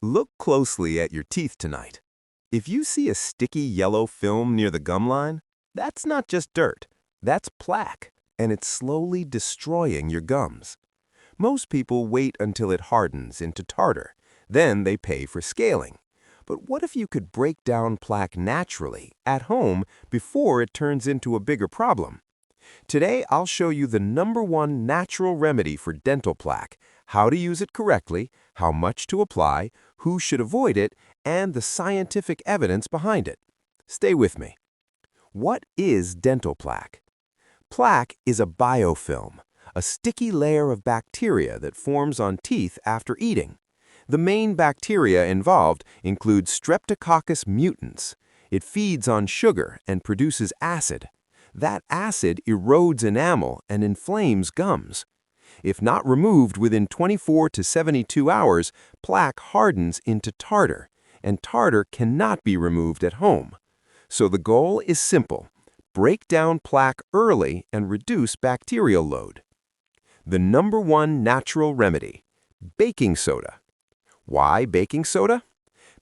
Look closely at your teeth tonight. If you see a sticky yellow film near the gum line, that's not just dirt, that's plaque, and it's slowly destroying your gums. Most people wait until it hardens into tartar, then they pay for scaling. But what if you could break down plaque naturally, at home, before it turns into a bigger problem? Today, I'll show you the #1 natural remedy for dental plaque, how to use it correctly, how much to apply, who should avoid it, and the scientific evidence behind it. Stay with me. What is dental plaque? Plaque is a biofilm, a sticky layer of bacteria that forms on teeth after eating. The main bacteria involved include Streptococcus mutans. It feeds on sugar and produces acid. That acid erodes enamel and inflames gums. If not removed within 24 to 72 hours, plaque hardens into tartar, and tartar cannot be removed at home. So the goal is simple: break down plaque early and reduce bacterial load. The #1 natural remedy: baking soda. Why baking soda?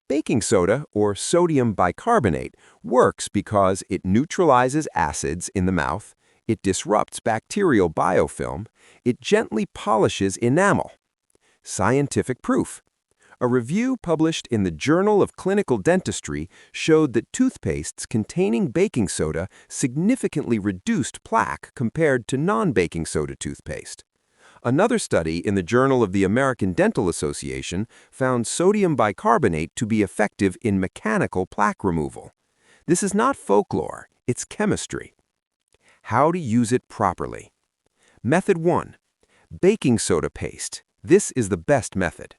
Baking soda, or sodium bicarbonate, works because it neutralizes acids in the mouth, it disrupts bacterial biofilm, it gently polishes enamel. Scientific proof. A review published in the Journal of Clinical Dentistry showed that toothpastes containing baking soda significantly reduced plaque compared to non-baking soda toothpaste. Another study in the Journal of the American Dental Association found sodium bicarbonate to be effective in mechanical plaque removal. This is not folklore, it's chemistry. How to use it properly. Method 1. Baking soda paste. This is the best method.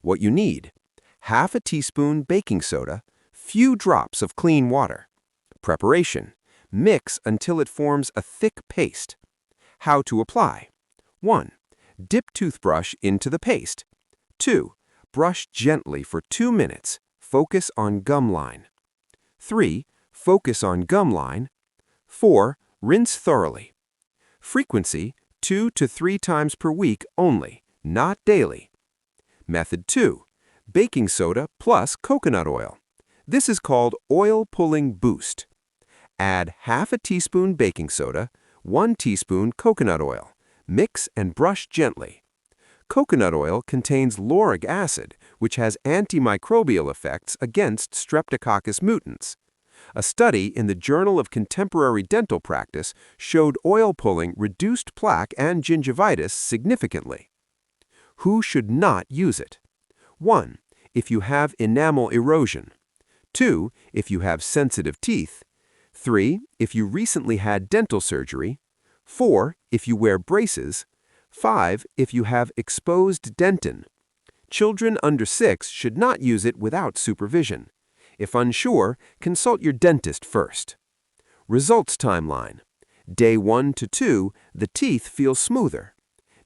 What you need: half a teaspoon baking soda, few drops of clean water. Preparation: mix until it forms a thick paste. How to apply. 1. Dip toothbrush into the paste. 2. Brush gently for 2 minutes. Focus on gum line. 3. Focus on gum line. 4. Rinse thoroughly. Frequency: 2 to 3 times per week only, not daily. Method 2. Baking soda plus coconut oil. This is called oil pulling boost. Add half a teaspoon baking soda, 1 teaspoon coconut oil. Mix and brush gently. Coconut oil contains lauric acid, which has antimicrobial effects against Streptococcus mutans. A study in the Journal of Contemporary Dental Practice showed oil pulling reduced plaque and gingivitis significantly. Who should not use it? 1. If you have enamel erosion. 2. If you have sensitive teeth. 3. If you recently had dental surgery. 4. If you wear braces. 5. If you have exposed dentin. Children under 6 should not use it without supervision. If unsure, consult your dentist first. Results timeline. Day 1 to 2, the teeth feel smoother.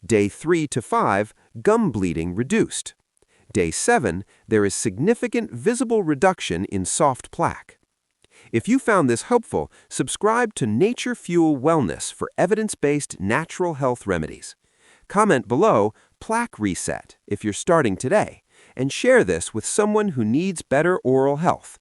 Day 3 to 5, gum bleeding reduced. Day 7, there is significant visible reduction in soft plaque. If you found this helpful, subscribe to Nature Fuel Wellness for evidence-based natural health remedies. Comment below "Plaque Reset" if you're starting today, and share this with someone who needs better oral health.